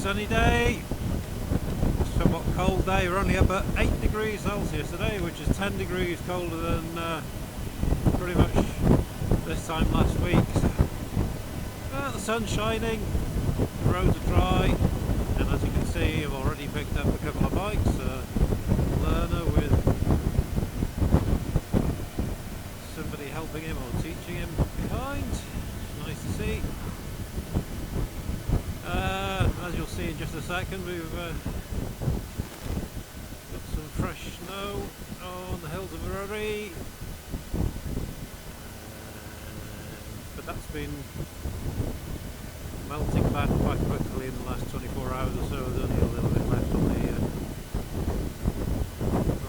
sunny day, somewhat cold day. We're only up at 8 degrees Celsius today, which is 10 degrees colder than pretty much this time last week. The sun's shining, the roads are dry, and as you can see I've already picked up a couple of bikes. Learner with somebody helping him or teaching him behind. It's nice to see. As you'll see in just a second, we've got some fresh snow on the hills of Urry, but that's been melting back quite quickly in the last 24 hours or so. There's only a little bit left on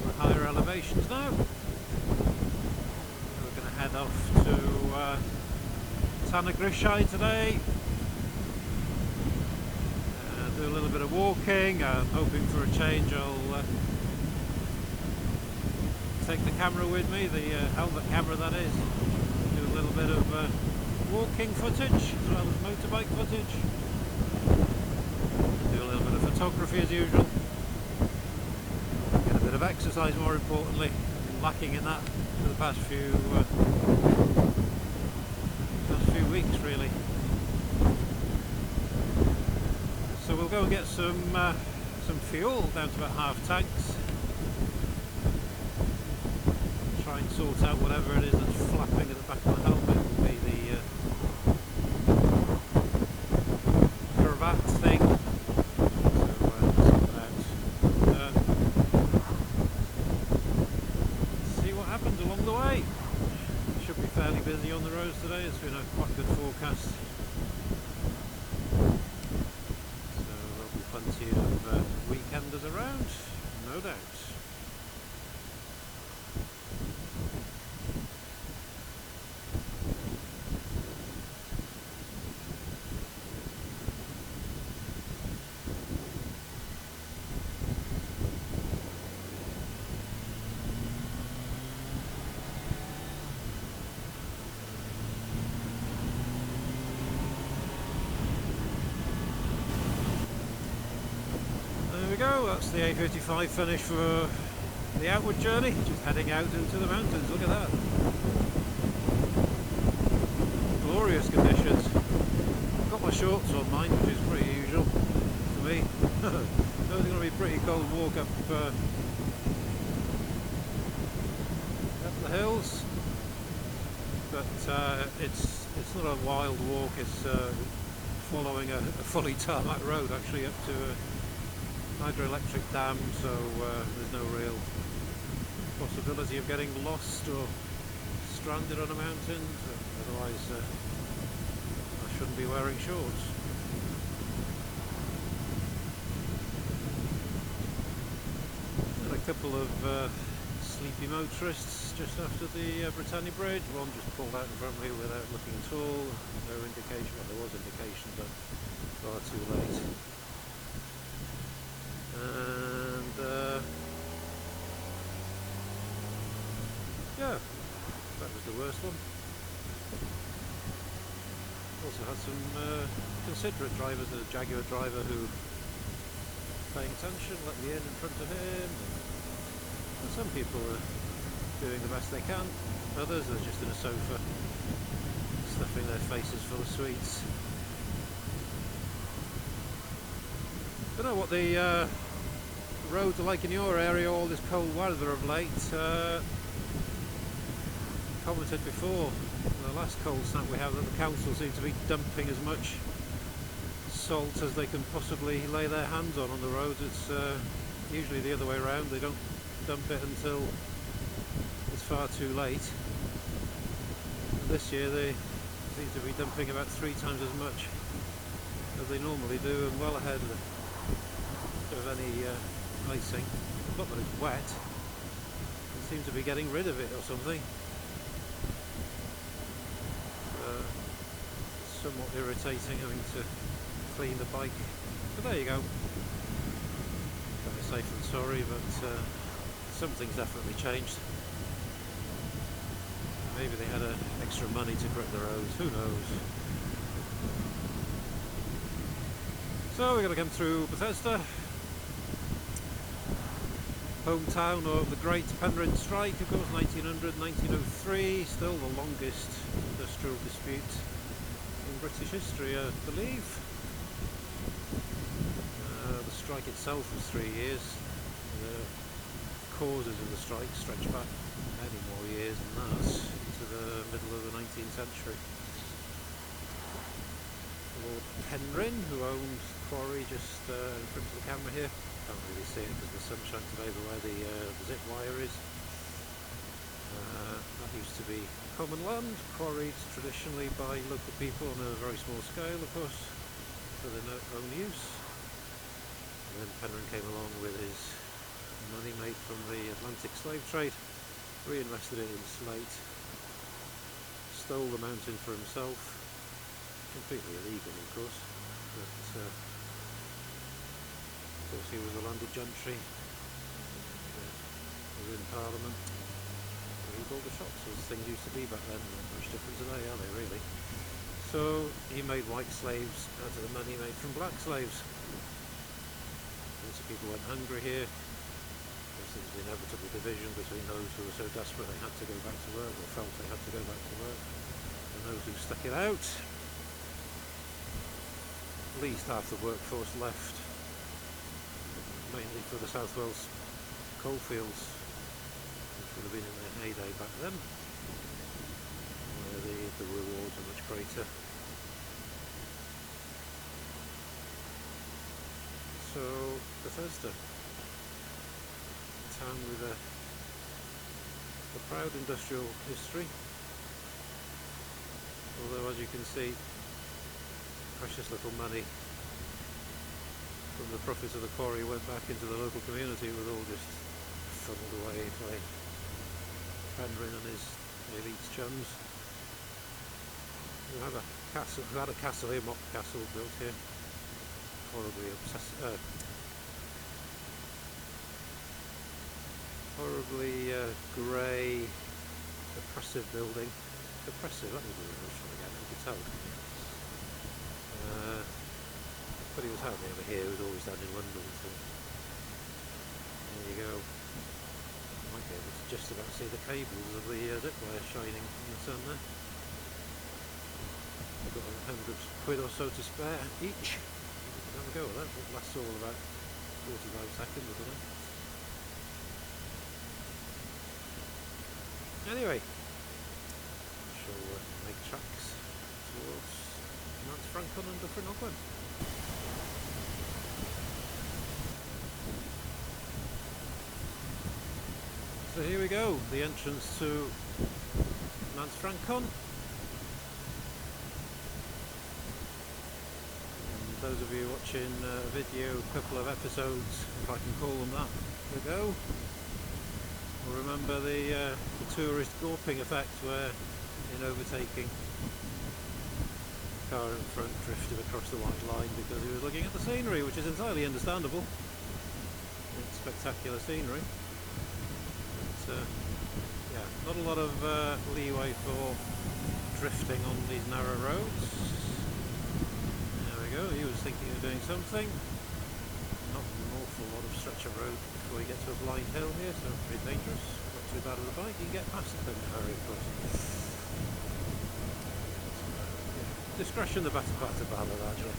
the higher elevations now. We're going to head off to Tanagrishaid today. Do a little bit of walking. I'm hoping for a change. I'll take the camera with me, the helmet camera that is. Do a little bit of walking footage as well as motorbike footage. Do a little bit of photography as usual. Get a bit of exercise, more importantly. Been lacking in that for the past few weeks really. So we'll go and get some fuel down to about half tanks. Try and sort out whatever it is that's flapping at the back of the helmet. Will be the cravat thing. So sort out. See what happens along the way. Should be fairly busy on the roads today. It's been a quite good forecast. Plenty of weekenders around, no doubt. Go, that's the A55 finish for the outward journey, just heading out into the mountains. Look at that. Glorious conditions. I've got my shorts on mine, which is pretty usual for me. It's going to be a pretty cold walk up the hills, but it's not a wild walk. It's following a fully tarmac road actually up to hydroelectric dam, so there's no real possibility of getting lost or stranded on a mountain. Otherwise I shouldn't be wearing shorts. And a couple of sleepy motorists just after the Britannia Bridge. One just pulled out in front of me without looking at all. No indication, well there was indication, but far too late. And yeah, that was the worst one. Also had some considerate drivers. There's a Jaguar driver who paying attention, let me in front of him. And some people are doing the best they can. Others are just in a sofa, stuffing their faces full of sweets. I don't know what the roads are like in your area, all this cold weather of late. Commented before, the last cold snap we have, that the council seem to be dumping as much salt as they can possibly lay their hands on the roads. It's usually the other way around. They don't dump it until it's far too late. And this year they seem to be dumping about 3 times as much as they normally do, and well ahead of any icing. Not that it's wet, they seem to be getting rid of it or something. Somewhat irritating having to clean the bike, but there you go. Better safe than sorry, but something's definitely changed. Maybe they had extra money to correct the roads, who knows. So we're going to come through Bethesda, hometown of the Great Penrhyn Strike, of course, 1900-1903, still the longest industrial dispute in British history, I believe. The strike itself was 3 years. The causes of the strike stretch back many more years than that, into the middle of the 19th century. Lord Penrhyn, who owned quarry just in front of the camera here. Can't really see it because the sunshine today, but where the zip wire is. That used to be common land, quarried traditionally by local people on a very small scale, of course, for their own use. And then Penrhyn came along with his money made from the Atlantic slave trade, reinvested it in slate, stole the mountain for himself, completely illegal, of course, but of course he was a landed gentry, was in Parliament, he built the shops as things used to be back then, not much different today, are they really? So he made white slaves out of the money made from black slaves. Lots of people went hungry here. There was the inevitable division between those who were so desperate they had to go back to work, or felt they had to go back to work, and those who stuck it out. At least half the workforce left, mainly for the South Wales coalfields, which would have been in their heyday back then, where the rewards are much greater. So Bethesda, a town with a proud industrial history, although as you can see, precious little money from the profits of the quarry went back into the local community. It was all just funneled away by Penrhyn and his elite chums. We had a castle here, Mock Castle, built here. Horribly grey, oppressive building. Oppressive, that was the word I was trying to get, you could tell. But he was hardly ever here, he was always down in London, so there you go. You might be able to just about see the cables of the zip wire shining in the sun there. I've got £100 or so to spare each. Have a go with that. It lasts all about 45 seconds, doesn't it? Anyway, I shall make tracks towards Nant Francon and Dyffryn Ogwen. So here we go, the entrance to Nant Francon. Those of you watching a video a couple of episodes, if I can call them that, ago, will remember the tourist gawping effect where, in overtaking, the car in front drifted across the white line because he was looking at the scenery, which is entirely understandable. It's spectacular scenery. But, yeah, not a lot of leeway for drifting on these narrow roads. He was thinking of doing something. Not an awful lot of stretch of road before you get to a blind hill here, so pretty dangerous. Not too bad with the bike, you can get past it in a hurry, of course. Discretion the better part of valor, actually.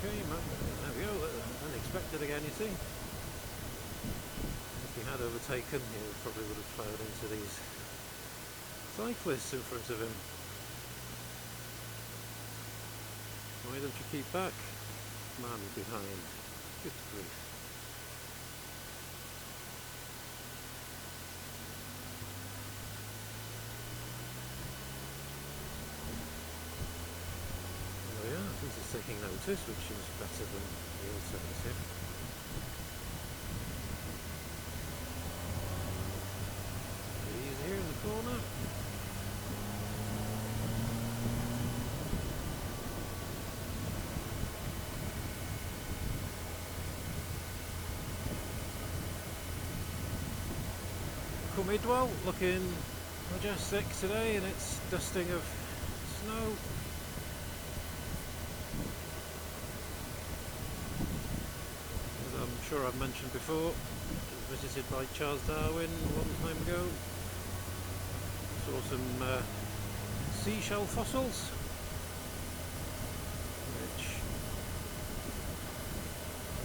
Okay, man, there we go, unexpected again, you see. If he had overtaken, he probably would have ploughed into these cyclists in front of him. Why don't you keep back? Man behind. Good grief. There we are, at least it's taking notice, which is better than the alternative. Easy here in the corner. Midwell looking majestic today in its dusting of snow. sure I've mentioned before, it was visited by Charles Darwin a long time ago. Saw some seashell fossils, which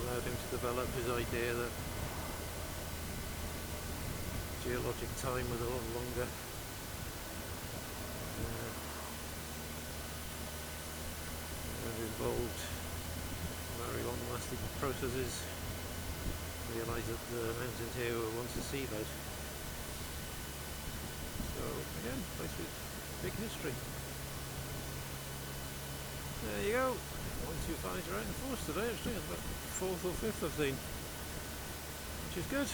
allowed him to develop his idea that geologic time was a lot longer. Involved very long-lasting processes. Realised that the mountains here were once a seabed. So again, place with big history. There you go. 125 is right in force today actually. It's about 4th or 5th I've seen, which is good.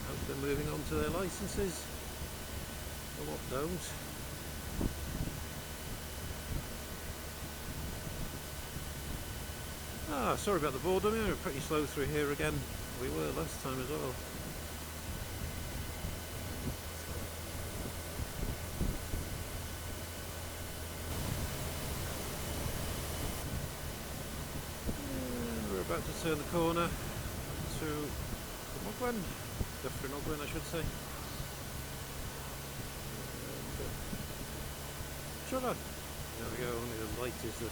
Hope they're moving on to their licences. A lot don't. Sorry about the boredom, we were pretty slow through here again. We were last time as well. And we're about to turn the corner to Ogwen, Dyffryn Ogwen I should say. And, Trevor. There we go, only the light is the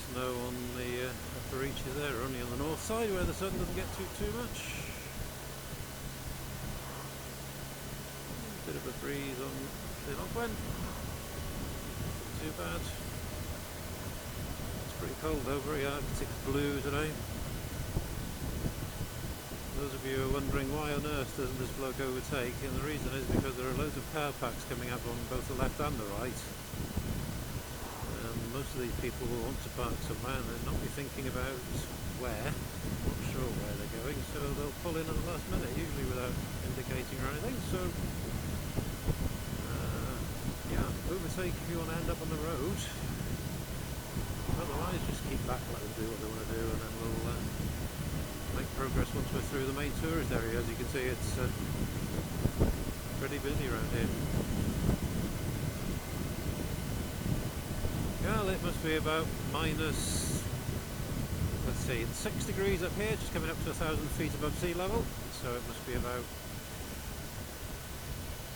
snow on the upper reaches there, only on the north side where the sun doesn't get too much. A bit of a breeze on Llyn Ogwen, not too bad. It's pretty cold though, very Arctic blue today. Those of you who are wondering why on earth doesn't this bloke overtake, and the reason is because there are loads of power packs coming up on both the left and the right. Most of these people will want to park somewhere and they'll not be thinking about where, not sure where they're going, so they'll pull in at the last minute, usually without indicating or anything. So yeah, overtake if you want to end up on the road. Otherwise just keep back, let them do what they want to do, and then we'll make progress once we're through the main tourist area. As you can see, it's pretty busy around here. Well, it must be about minus, let's see, it's 6 degrees up here, just coming up to 1,000 feet above sea level, so it must be about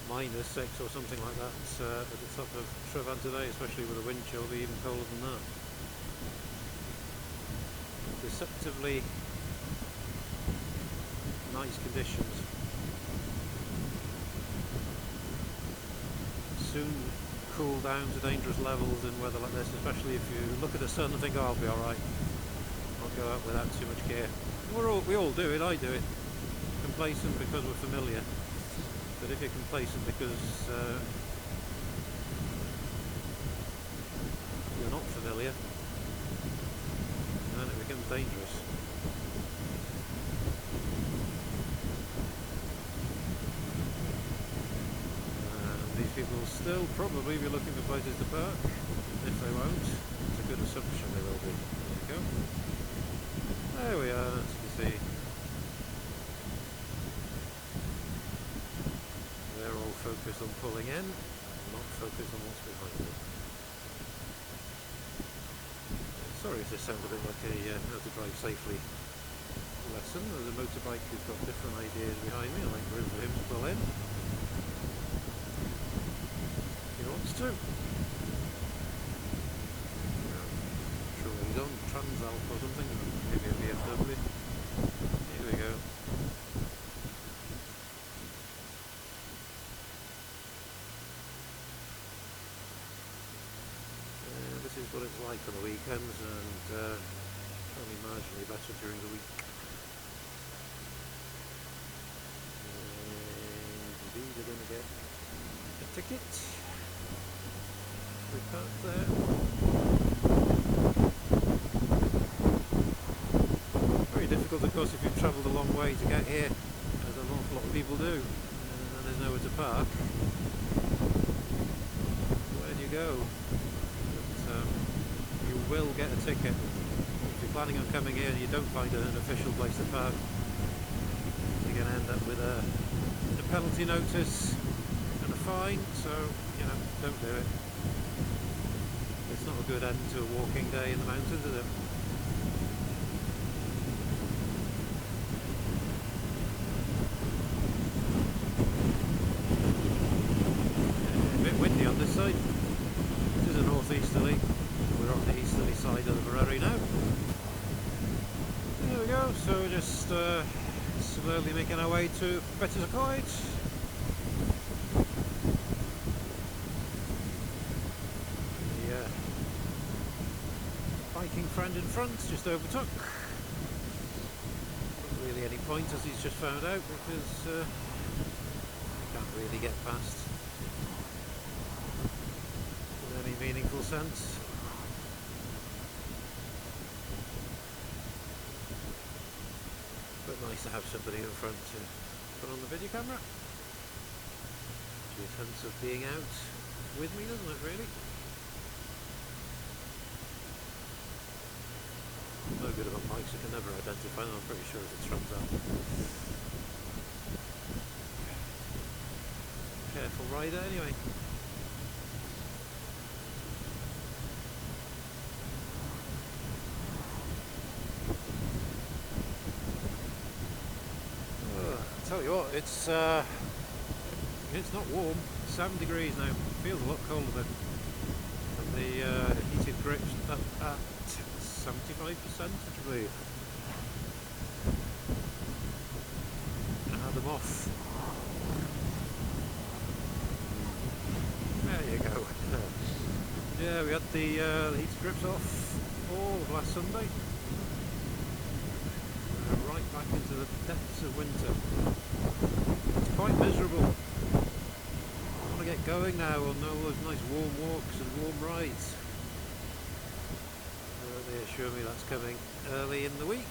minus 6 or something like that at the top of Tryfan today, especially with the wind chill, it'll be even colder than that. Deceptively nice conditions. Soon cool down to dangerous levels in weather like this, especially if you look at the sun and think, oh, I'll be alright, I'll go out without too much gear. We all do it, I do it. Complacent because we're familiar. But if you're complacent because you're not familiar, then it becomes dangerous. People will still probably be looking for places to park. If they won't, it's a good assumption they will be. There you go. There we are, as you can see. They're all focused on pulling in, not focused on what's behind them. Sorry if this sounds a bit like a how to drive safely lesson. There's a motorbike who's got different ideas behind me. I like room for him to pull in. Too. I'm sure he's on Transalp or something, maybe a BMW. Here we go. This is what it's like on the weekends, and only marginally better during the week. And indeed, they're going to get a ticket. We parked there. Very difficult, of course, if you've travelled a long way to get here, as an awful lot of people do, and there's nowhere to park. Where do you go? But, you will get a ticket. If you're planning on coming here and you don't find an official place to park, you're going to end up with a penalty notice and a fine, so, you know, don't do it. It's not a good end to a walking day in the mountains, is it? side. It is a northeasterly. We're on the easterly side of the Bareri now. There we go, so we're just slowly making our way to Betws-y-Coed. The biking friend in front just overtook. Not really any point, as he's just found out, because he can't really get past in any meaningful sense. But nice to have somebody in front to put on the video camera. Gives a sense of being out with me, doesn't it, really? No good about bikes, I can never identify them, I'm pretty sure it's from that. Careful rider anyway. Tell you what, it's not warm. 7 degrees now. Feels a lot colder though. And the heated grips up at 75%, I believe. I had them off. There you go. Yeah, we had the heated grips off all of last Sunday. Right back into the depths of winter. It's quite miserable. I want to get going now on all those nice warm walks and warm rides. They assure me that's coming early in the week.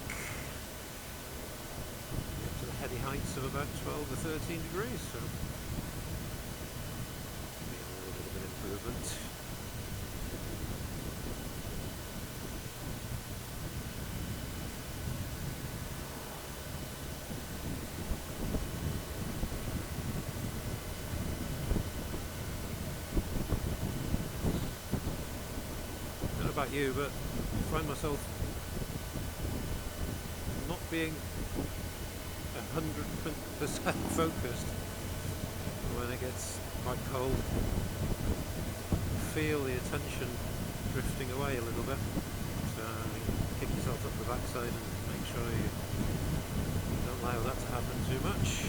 Up to the heady heights of about 12 or 13 degrees, so maybe a little bit of an improvement. About you, but I find myself not being 100% focused when it gets quite cold. Feel the attention drifting away a little bit, so kick yourself up the backside and make sure you don't allow that to happen too much.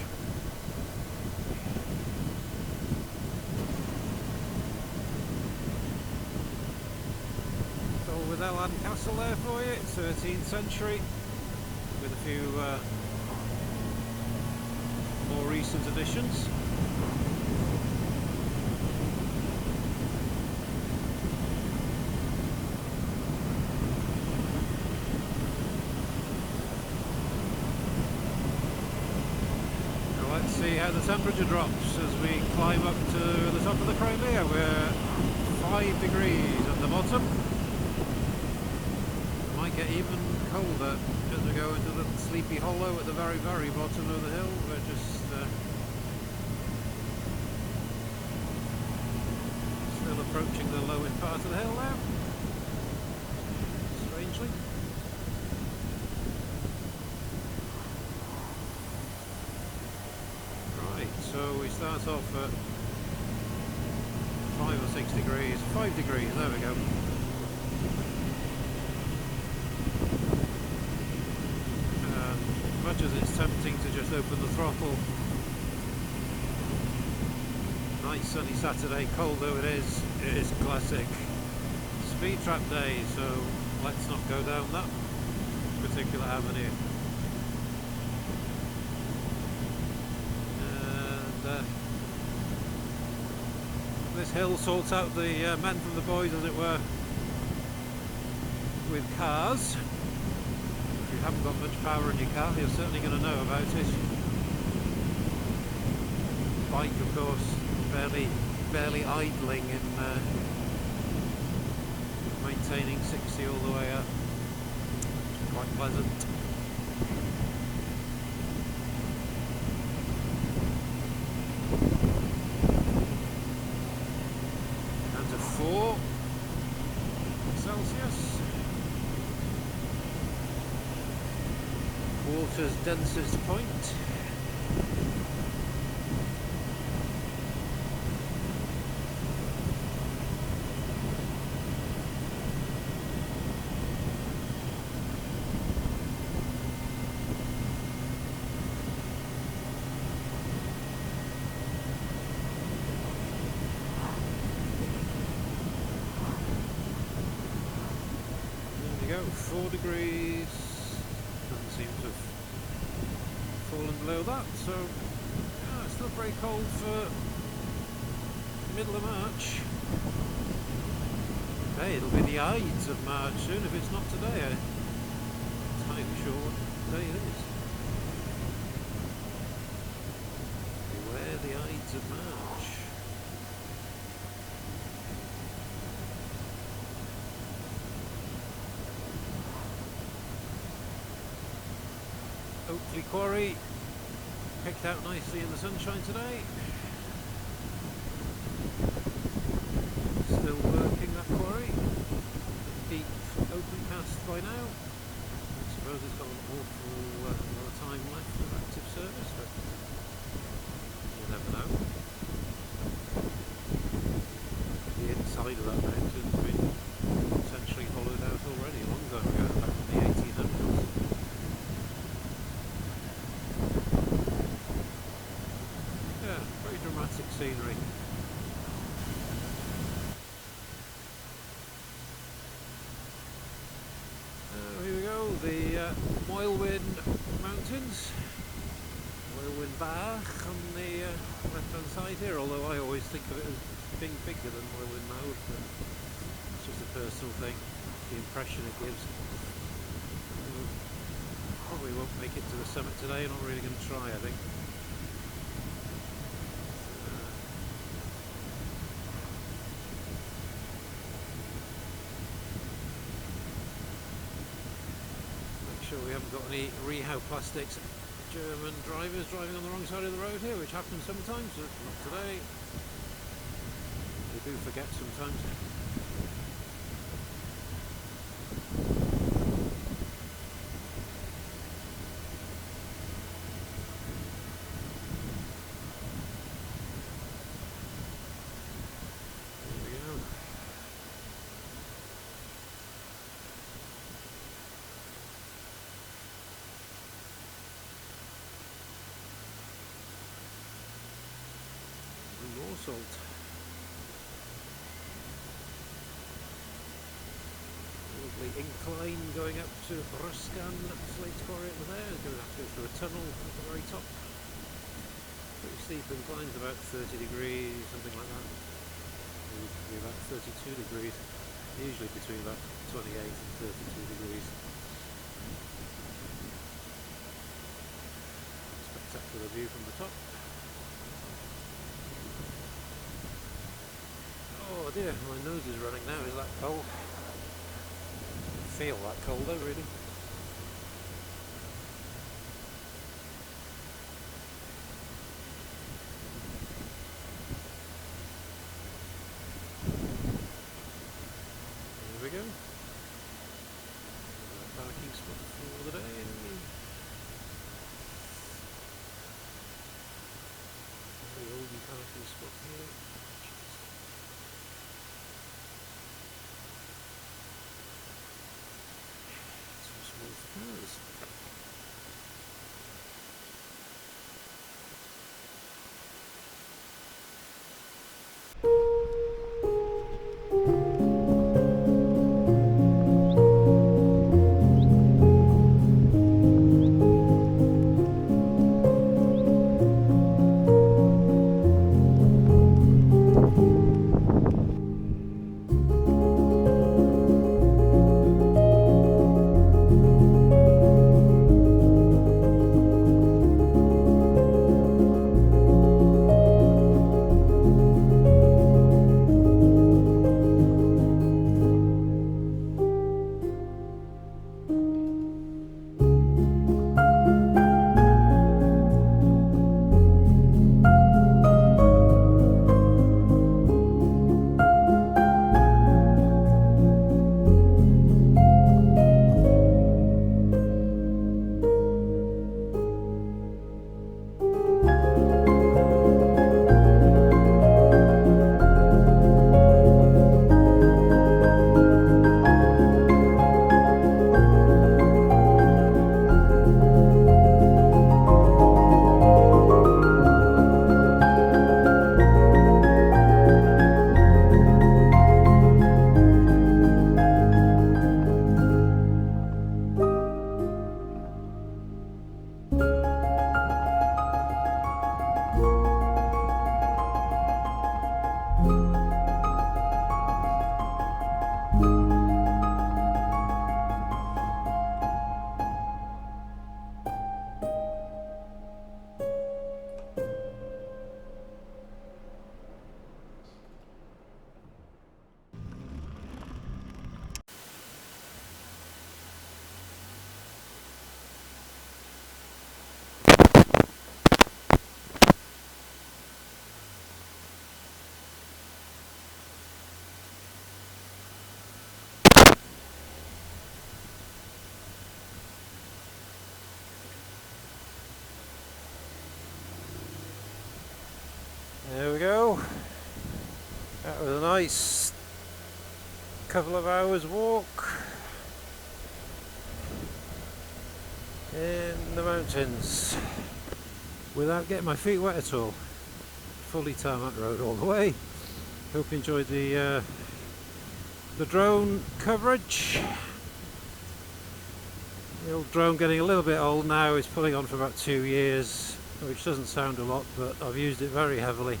With Elan Castle there for you, 13th century, with a few more recent additions. Now let's see how the temperature drops as we climb up to the top of the Crimea. We're 5 degrees at the bottom. Get even colder as we go into the Sleepy Hollow at the very, very bottom of the hill. We're just still approaching the lowest part of the hill now, strangely. Right, so we start off at 5 or 6 degrees, 5 degrees, there we go. Much as it's tempting to just open the throttle, nice sunny Saturday, cold though it is classic speed trap day, so let's not go down that particular avenue. And this hill sorts out the men from the boys, as it were, with cars. If you haven't got much power in your car, you're certainly going to know about it. Bike, of course, barely idling in maintaining 60 all the way up. It's quite pleasant. Down to 4 Celsius. Water's densest point. 4 degrees. Doesn't seem to have fallen below that, so yeah, it's still very cold for middle of March. Hey, it'll be the Ides of March soon if it's not today. I'm not entirely sure what day it is. Beware the Ides of March. Oakley Quarry picked out nicely in the sunshine today. Still working that quarry. Deep open cast by now. I suppose it's got an awful lot of time left of active service, but you never know. The inside of that mountain's been essentially hollowed out already a long time ago, back in the 1800s. Yeah, very dramatic scenery. Here we go, the Moelwyn Mountains, Moelwyn Bach on the left hand side here, although I always think of it as being bigger than Moelwyn Mawr, but it's just a personal thing, the impression it gives. Probably won't make it to the summit today, not really going to try, I think. We haven't got any Rehau Plastics German drivers driving on the wrong side of the road here, which happens sometimes, but not today. They do forget sometimes. Salt. Lovely incline going up to Ruskan Slate Quarry over there. Going to have to go through a tunnel at the very top. Pretty steep inclines, about 30 degrees, something like that. It would be about 32 degrees. Usually between about 28 and 32 degrees. Spectacular view from the top. Oh dear, my nose is running now, is that cold? I feel that cold though, really. There we go. Parking spot for the day. Very oldie parking spot here. There we go. That was a nice couple of hours walk in the mountains without getting my feet wet at all. Fully tarmac road all the way. Hope you enjoyed the drone coverage. The old drone getting a little bit old now. It's pulling on for about 2 years, which doesn't sound a lot, but I've used it very heavily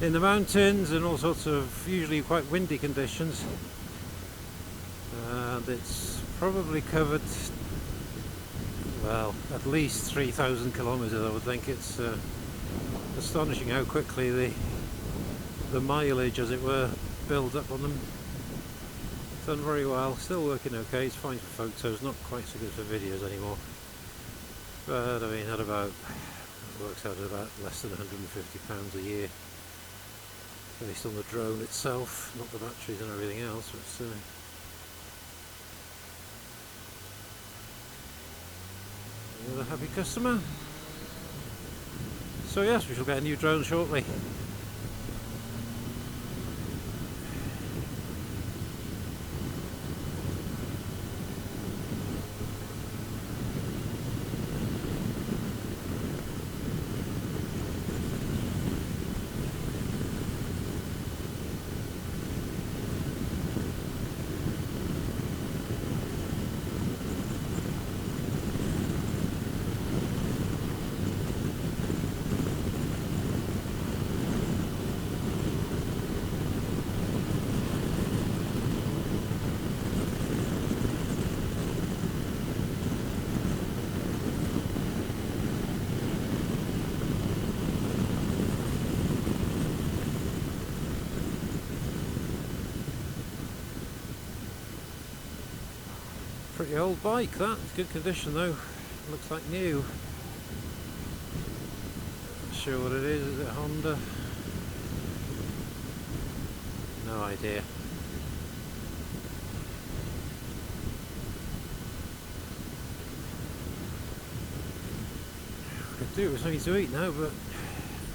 in the mountains and all sorts of usually quite windy conditions, and it's probably covered, well, at least 3,000 kilometers. I would think. It's astonishing how quickly the mileage, as it were, builds up on them. It's done very well, still working okay. It's fine for photos, not quite so good for videos anymore, but I mean, it works out at about less than £150 a year based on the drone itself, not the batteries and everything else. But another happy customer. So yes, we shall get a new drone shortly. Pretty old bike that, it's good condition though, looks like new. Not sure what it is it Honda? No idea. Could do with something to eat now, but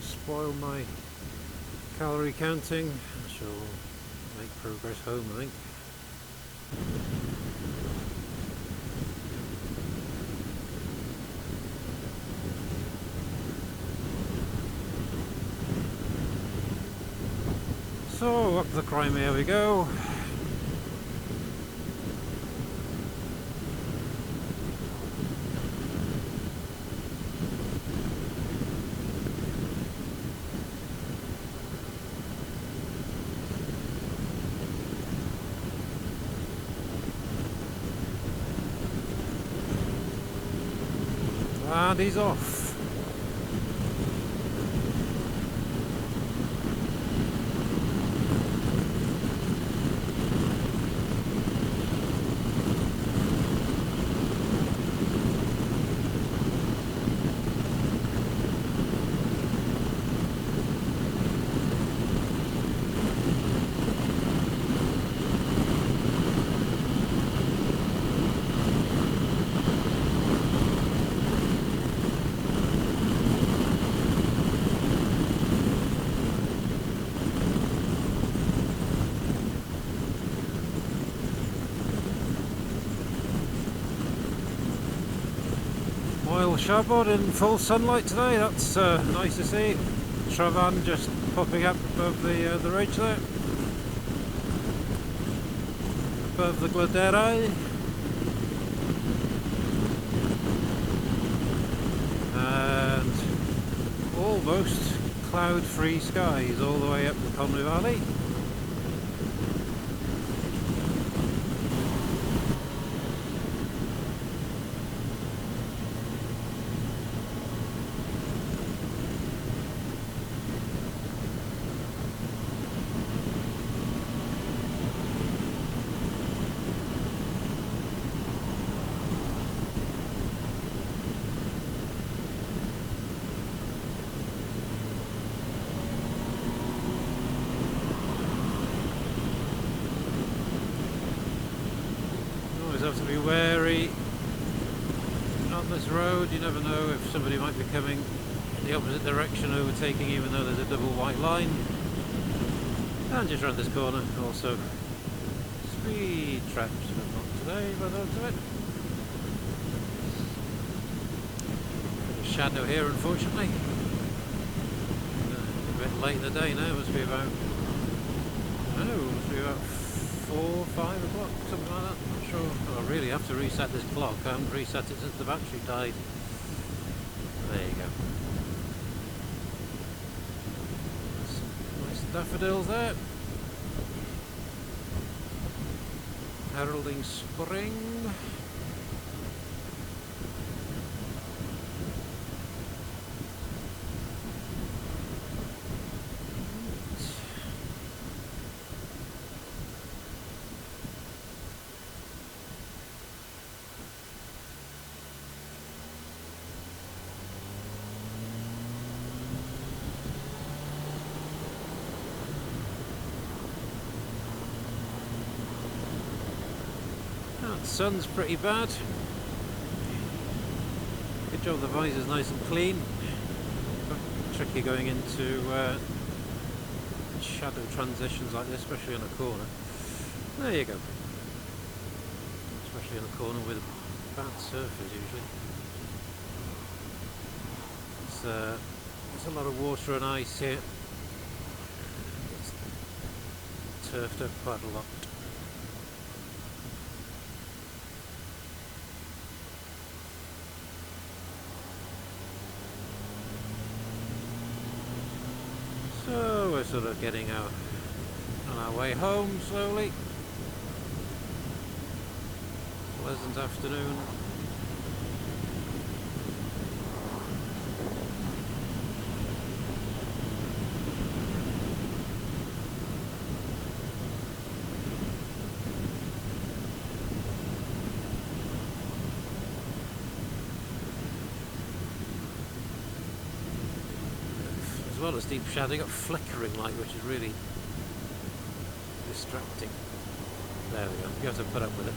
spoil my calorie counting. I shall make progress home, I think. So up the Crimea we go. And he's off. Moyle Chabot in full sunlight today, that's nice to see. Travan just popping up above the ridge there, above the Gladera, and almost cloud-free skies all the way up the Conwy Valley. Have to be wary on this road. You never know if somebody might be coming the opposite direction, overtaking even though there's a double white line. And just round this corner, also speed traps, but not today by the looks of it. Bit of shadow here, unfortunately. A bit late in the day now, must be about 4, 5 o'clock, something like that. Not sure. I really have to reset this clock. I haven't reset it since the battery died. There you go. Some nice daffodils there. Heralding spring. The sun's pretty bad. Good job the visor's nice and clean. But tricky going into shadow transitions like this, especially on a corner. There you go. Especially on a corner with bad surface usually. There's a lot of water and ice here. It's turfed up quite a lot. So we're sort of getting on our way home slowly. Pleasant afternoon. As well as deep shadow, you got flickering light, which is really distracting. There we go. You have to put up with it.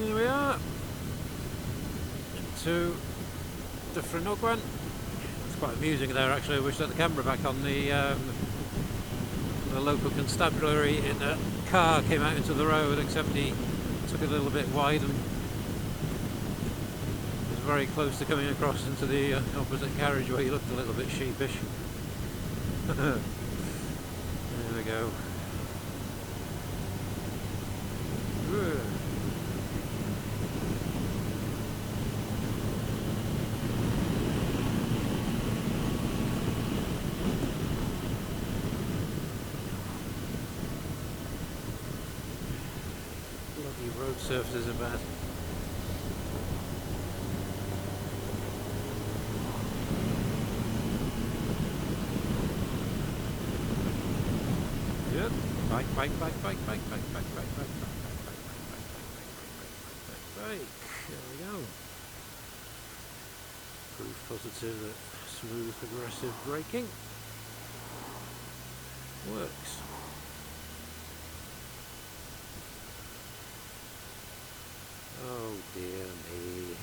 Here we are. Into Dyffryn Ogwen. It's quite amusing there actually. I wish I had the camera back on. The local constabulary in a car came out into the road, except he took it a little bit wide and very close to coming across into the opposite carriageway. He looked a little bit sheepish. There we go. Bloody road surfaces are bad. Bike. There we go. Proof positive that smooth progressive braking works. Oh dear me.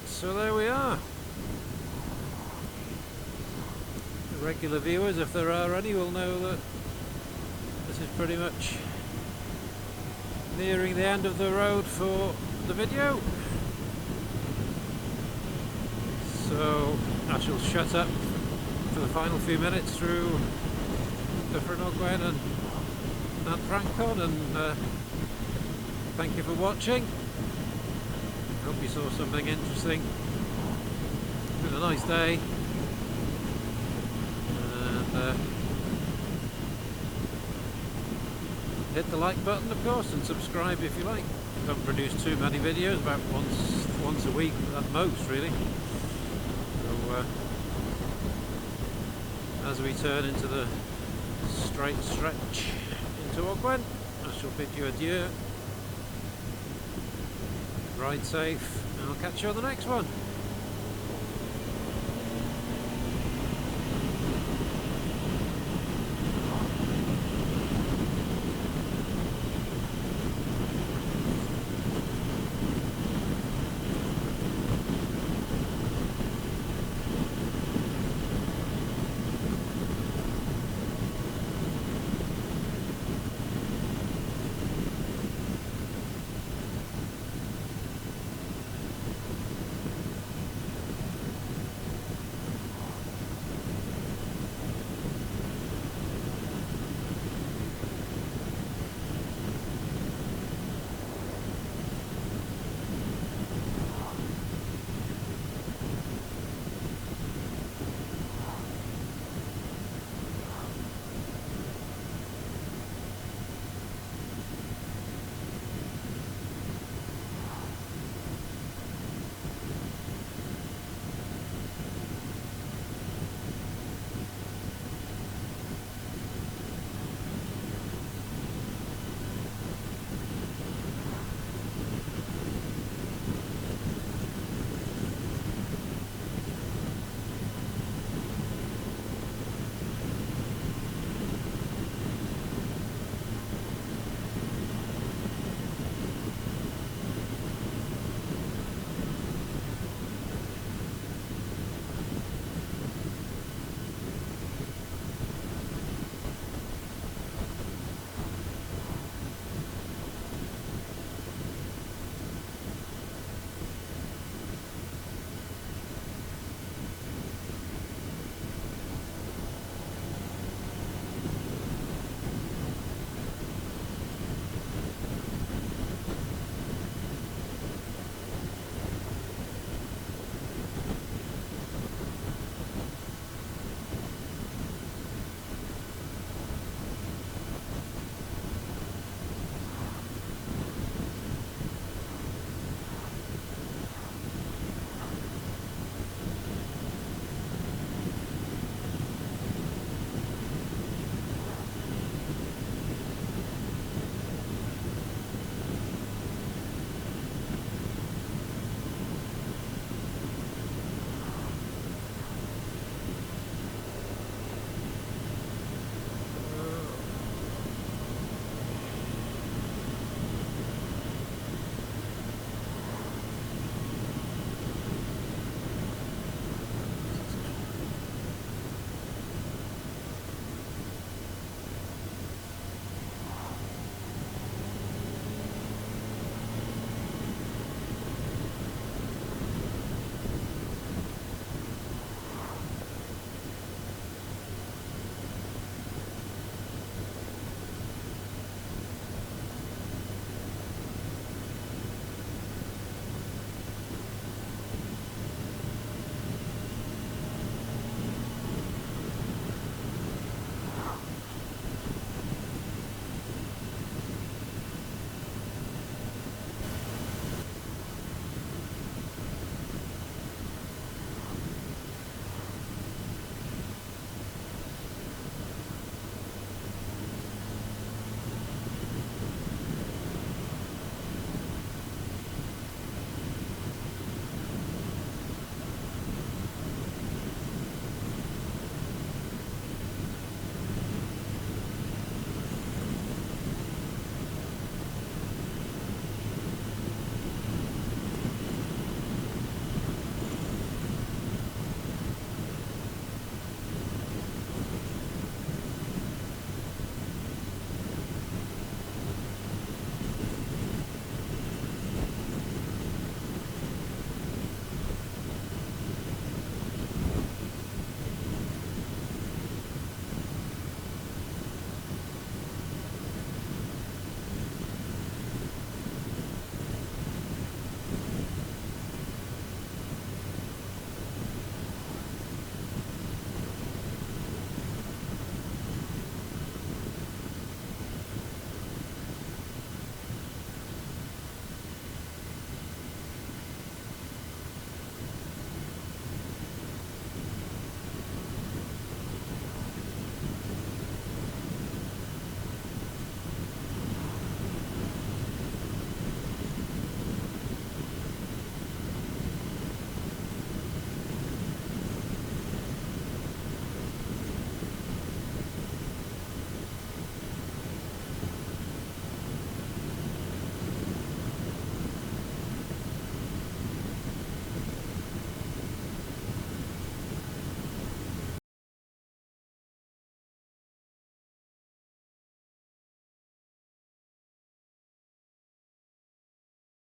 So there we are. The regular viewers, if there are any, will know that this is pretty much nearing the end of the road for the video. So I shall shut up for the final few minutes through Dyffryn Ogwen and Llantfrancon, and thank you for watching. Hope you saw something interesting. It's been a nice day, and hit the like button of course, and subscribe if you like. Don't produce too many videos, about once a week at most really. So as we turn into the straight stretch into Ogwen, I shall bid you adieu Ride safe, and I'll catch you on the next one.